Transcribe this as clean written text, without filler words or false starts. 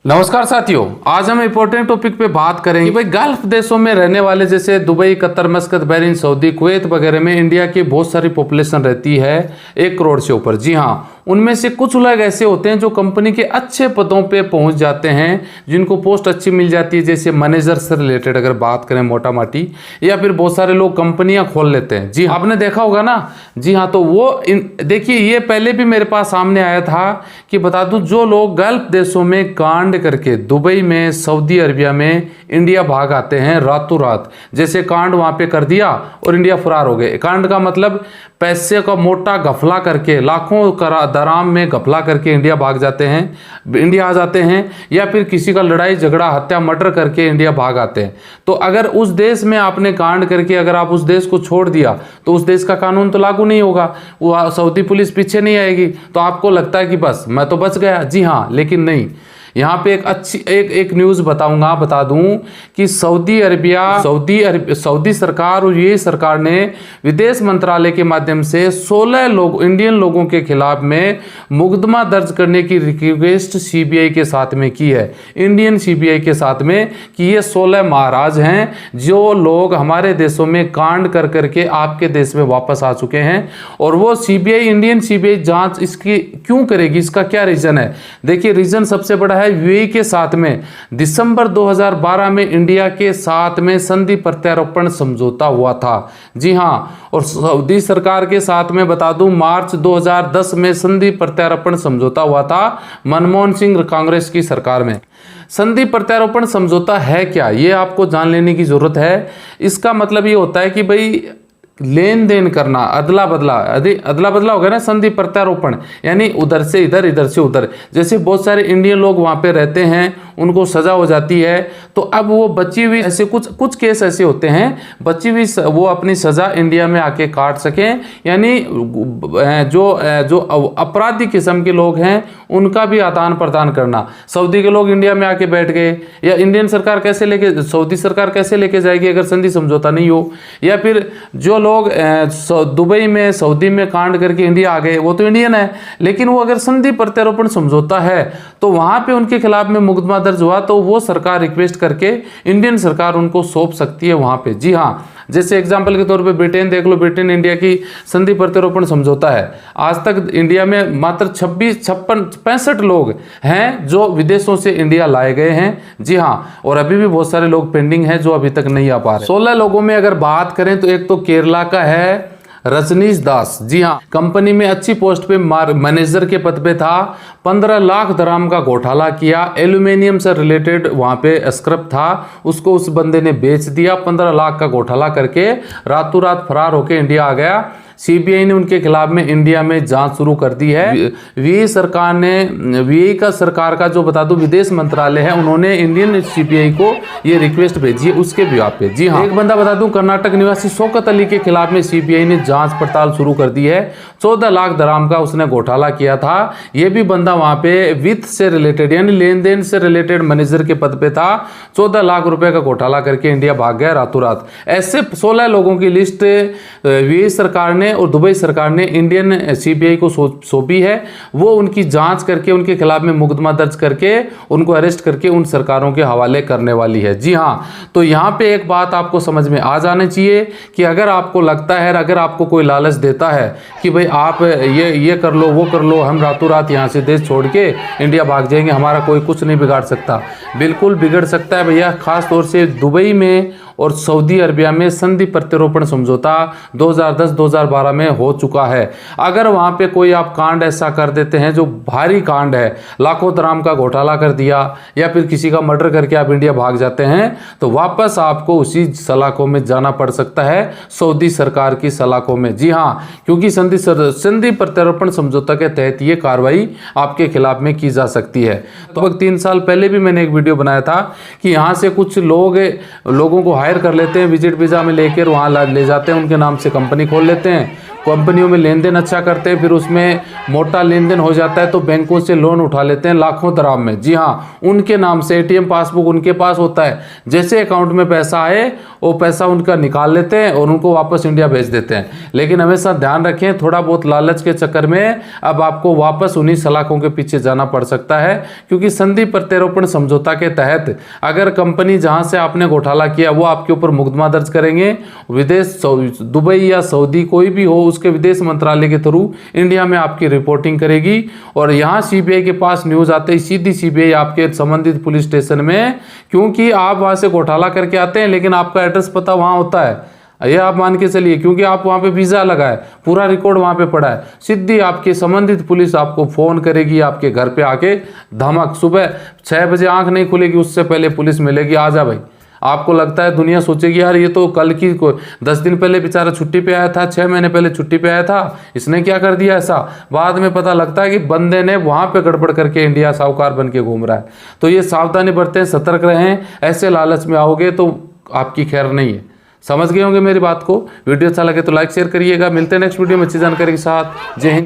नमस्कार साथियों, आज हम इम्पोर्टेंट टॉपिक पे बात करेंगे कि भाई गल्फ देशों में रहने वाले जैसे Dubai, Qatar, मस्कत, Bahrain, Saudi, Kuwait वगैरह में इंडिया की बहुत सारी पॉपुलेशन रहती है 1 करोड़ से ऊपर। जी हाँ, उनमें से कुछ लोग ऐसे होते हैं जो कंपनी के अच्छे पदों पे पहुंच जाते हैं, जिनको पोस्ट अच्छी मिल जाती है, जैसे मैनेजर से रिलेटेड अगर बात करें मोटा माटी, या फिर बहुत सारे लोग कंपनियां खोल लेते हैं। जी आपने देखा होगा ना। जी हाँ, तो वो देखिए, ये पहले भी मेरे पास सामने आया था कि बता दूं, जो लोग गल्फ देशों में कांड करके दुबई में, सऊदी अरबिया में इंडिया भाग आते हैं रातों रात, जैसे कांड वहां पे कर दिया और इंडिया फरार हो गए। कांड का मतलब पैसे का मोटा घपला करके, लाखों दराम में घपला करके इंडिया भाग जाते हैं, इंडिया आ जाते हैं, या फिर किसी का लड़ाई झगड़ा, हत्या, मर्डर करके इंडिया भाग आते हैं। तो अगर उस देश में आपने कांड करके अगर आप उस देश को छोड़ दिया तो उस देश का कानून तो लागू नहीं होगा, वो सऊदी पुलिस पीछे नहीं आएगी। तो आपको लगता है कि बस मैं तो बच गया। जी हाँ, लेकिन नहीं। यहाँ पे एक न्यूज़ बता दूं कि सऊदी सरकार और ये सरकार ने विदेश मंत्रालय के माध्यम से 16 लोग इंडियन लोगों के खिलाफ में मुकदमा दर्ज करने की रिक्वेस्ट सीबीआई के साथ में की है, इंडियन सीबीआई के साथ में, कि ये 16 महाराज हैं जो लोग हमारे देशों में कांड कर करके आपके देश में वापस आ चुके हैं। और वो सीबीआई, इंडियन सीबीआई जांच इसकी क्यों करेगी, इसका क्या रीजन है? देखिए, रीजन सबसे बड़ा है यूएई के साथ में दिसंबर 2012 में इंडिया के साथ में संधि प्रत्यारोपण समझौता हुआ था। जी हां, और सऊदी सरकार के साथ में बता दूं, मार्च 2010 में संधि प्रत्यारोपण समझौता हुआ था मनमोहन सिंह कांग्रेस की सरकार में। संधि प्रत्यारोपण समझौता है क्या, ये आपको जान लेने की जरूरत है। इसका मतलब ये होता है कि भाई लेन देन करना, अदला बदला हो गया ना, संधि प्रत्यारोपण, यानी उधर से इधर, इधर से उधर। जैसे बहुत सारे इंडियन लोग वहां पे रहते हैं, उनको सजा हो जाती है, तो अब वो बची हुई, ऐसे कुछ केस ऐसे होते हैं, बची हुई वो अपनी सजा इंडिया में आके काट सकें, यानी जो अपराधी किस्म के लोग हैं उनका भी आदान प्रदान करना। सऊदी के लोग इंडिया में आके बैठ गए, या इंडियन सरकार कैसे लेके, सऊदी सरकार कैसे लेके जाएगी अगर संधि समझौता नहीं हो? या फिर जो लोग दुबई में, सऊदी में कांड करके इंडिया आ गए, वो तो इंडियन है, लेकिन वो अगर संधि प्रत्यारोपण समझौता है तो वहां पे उनके खिलाफ में मुकदमा दर्ज हुआ तो वो सरकार रिक्वेस्ट करके इंडियन सरकार उनको सौंप सकती है वहां पे। जी हाँ, जैसे एग्जाम्पल के तौर पे ब्रिटेन देख लो, ब्रिटेन इंडिया की संधि प्रत्यारोपण समझौता है। आज तक इंडिया में मात्र 65 लोग हैं जो विदेशों से इंडिया लाए गए हैं। जी हाँ, और अभी भी बहुत सारे लोग पेंडिंग हैं जो अभी तक नहीं आ पा रहे। 16 लोगों में अगर बात करें तो एक तो केरला का है रजनीश दास। जी हाँ, कंपनी में अच्छी पोस्ट पे मैनेजर के पद पे था, 15 लाख दराम का घोटाला किया, एल्यूमिनियम से रिलेटेड वहां पे स्क्रैप था, उसको उस बंदे ने बेच दिया, 15 लाख का घोटाला करके रातों रात फरार होके इंडिया आ गया। सीबीआई ने उनके खिलाफ में इंडिया में जांच शुरू कर दी है। वीए का सरकार का जो बता दूं विदेश मंत्रालय है, उन्होंने इंडियन सीबीआई को ये रिक्वेस्ट भेजी है उसके बिहाफ पे। जी हाँ, एक बंदा बता दूं, कर्नाटक निवासी शौकत अली के खिलाफ में सीबीआई ने जांच पड़ताल शुरू कर दी है। 14 लाख दराम का उसने घोटाला किया था। ये भी बंदा वहां पे वित्त से रिलेटेड, यानी लेन देन से रिलेटेड मैनेजर के पद पे था। 14 लाख रुपए का घोटाला करके इंडिया भाग गया रातों रात। ऐसे 16 लोगों की लिस्ट वीए सरकार ने और दुबई सरकार ने इंडियन सीबीआई को सौंपी है। वो उनकी जांच करके उनके खिलाफ में मुकदमा दर्ज करके उनको अरेस्ट करके उन सरकारों के हवाले करने वाली है। जी हाँ, तो यहाँ पे एक बात आपको समझ में आ जानी चाहिए कि अगर आपको लगता है, अगर आपको कोई लालच देता है कि भाई आप ये कर लो, वो कर लो, हम रातों रात यहाँ से देश छोड़ के इंडिया भाग जाएंगे, हमारा कोई कुछ नहीं बिगाड़ सकता, बिल्कुल बिगड़ सकता है भैया। खास तौर से दुबई में और सऊदी अरबिया में संधि प्रत्यारोपण समझौता 2010-2012 में हो चुका है। अगर वहां पे कोई आप कांड ऐसा कर देते हैं जो भारी कांड है, लाखों दराम का घोटाला कर दिया, या फिर किसी का मर्डर करके आप इंडिया भाग जाते हैं, तो वापस आपको उसी सलाखों में जाना पड़ सकता है, सऊदी सरकार की सलाखों में। जी हाँ, क्योंकि संधि प्रत्यारोपण समझौता के तहत ये कार्रवाई आपके खिलाफ में की जा सकती है। तो 3 साल पहले भी मैंने एक वीडियो बनाया था कि यहाँ से कुछ लोगों को हायर कर लेते हैं, विजिट वीजा में लेकर वहाँ ले जाते हैं, उनके नाम से कंपनी खोल लेते हैं, कंपनियों में लेन देन अच्छा करते हैं, फिर उसमें मोटा लेन देन हो जाता है तो बैंकों से लोन उठा लेते हैं लाखों दराम में। जी हाँ, उनके नाम से एटीएम पासबुक उनके पास होता है, जैसे अकाउंट में पैसा आए वो पैसा उनका निकाल लेते हैं और उनको वापस इंडिया भेज देते हैं। लेकिन हमेशा ध्यान रखें, थोड़ा बहुत लालच के चक्कर में अब आपको वापस उन्हीं सलाखों के पीछे जाना पड़ सकता है, क्योंकि संधि प्रत्यारोपण समझौता के तहत अगर कंपनी जहां से आपने घोटाला किया वो आपके ऊपर मुकदमा दर्ज करेंगे, विदेश दुबई या सऊदी कोई भी हो उसके विदेश मंत्रालय के थ्रू इंडिया में आपकी रिपोर्टिंग करेगी और यहाँ सीबीआई के पास न्यूज आते ही सीधी सीबीआई आपके संबंधित पुलिस स्टेशन में, क्योंकि आप वहां से घोटाला करके आते हैं लेकिन आपका एड्रेस पता वहां होता है, ये आप मान के चलिए, क्योंकि आप वहां पे वीजा लगा है, पूरा रिकॉर्ड वहां पे पड़ा है, सीधी आपकी संबंधित पुलिस आपको फोन करेगी, आपके घर पे आके धमक, सुबह 6 बजे आंख नहीं खुलेगी उससे पहले पुलिस मिलेगी, आ जा भाई। आपको लगता है दुनिया सोचेगी यार ये तो कल की 10 दिन पहले बेचारा छुट्टी पे आया था, 6 महीने पहले छुट्टी पे आया था, इसने क्या कर दिया ऐसा। बाद में पता लगता है कि बंदे ने वहां पे गड़बड़ करके इंडिया साहूकार बन के घूम रहा है। तो ये सावधानी बरतें, सतर्क रहें, ऐसे लालच में आओगे तो आपकी खैर नहीं है। समझ गए होंगे मेरी बात को। वीडियो अच्छा लगे तो लाइक शेयर करिएगा। मिलते हैं नेक्स्ट वीडियो में अच्छी जानकारी के साथ। जय हिंद।